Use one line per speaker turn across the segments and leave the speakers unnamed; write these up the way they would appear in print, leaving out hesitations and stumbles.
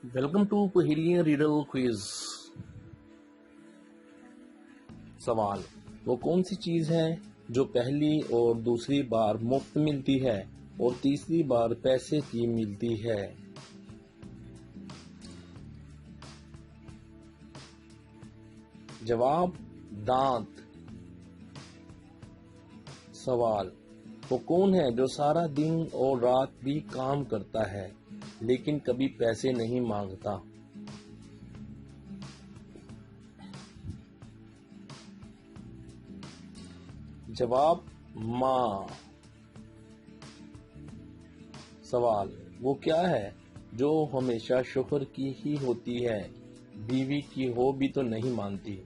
Welcome to पहेलियां riddle quiz. सवाल, वो कौन सी चीज है जो पहली और दूसरी बार मुफ्त मिलती है और तीसरी बार पैसे की मिलती है? जवाब, दांत। सवाल, वो कौन है जो सारा दिन और रात भी काम करता है लेकिन कभी पैसे नहीं मांगता? जवाब, माँ। सवाल, वो क्या है जो हमेशा शोहर की ही होती है, बीवी की हो भी तो नहीं मानती?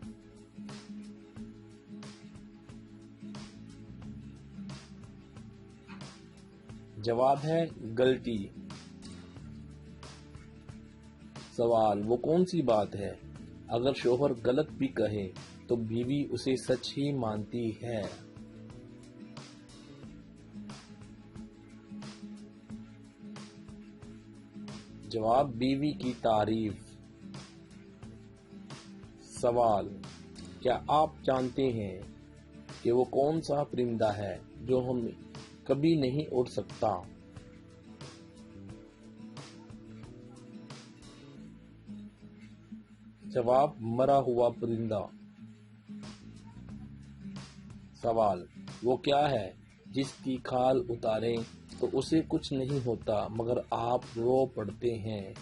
जवाब है गलती। सवाल, वो कौन सी बात है अगर शोहर गलत भी कहे तो बीवी उसे सच ही मानती है? जवाब, बीवी की तारीफ। सवाल, क्या आप जानते हैं कि वो कौन सा परिंदा है जो हम कभी नहीं उड़ सकता? जवाब, मरा हुआ परिंदा। सवाल, वो क्या है जिसकी खाल उतारें तो उसे कुछ नहीं होता मगर आप रो पड़ते हैं?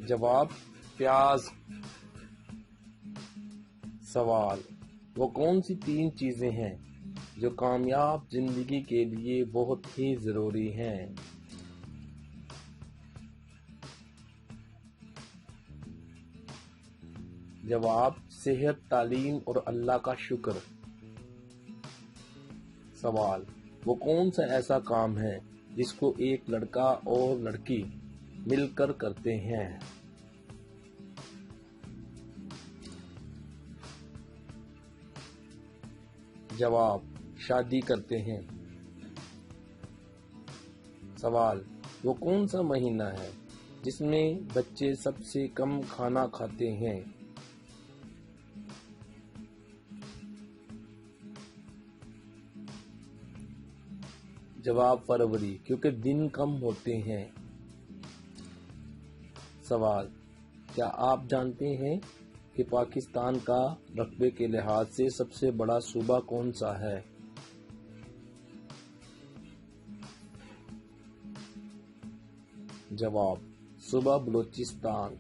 जवाब, प्याज। सवाल, वो कौन सी तीन चीजें हैं जो कामयाब जिंदगी के लिए बहुत ही जरूरी हैं? जवाब, सेहत, तालीम और अल्लाह का शुक्र। सवाल, वो कौन सा ऐसा काम है जिसको एक लड़का और लड़की मिलकर करते हैं? जवाब, शादी करते हैं। सवाल, वो कौन सा महीना है जिसमें बच्चे सबसे कम खाना खाते हैं? जवाब, फरवरी, क्योंकि दिन कम होते हैं। सवाल, क्या आप जानते हैं कि पाकिस्तान का रकबे के लिहाज से सबसे बड़ा सूबा कौन सा है? जवाब, सूबा बलूचिस्तान।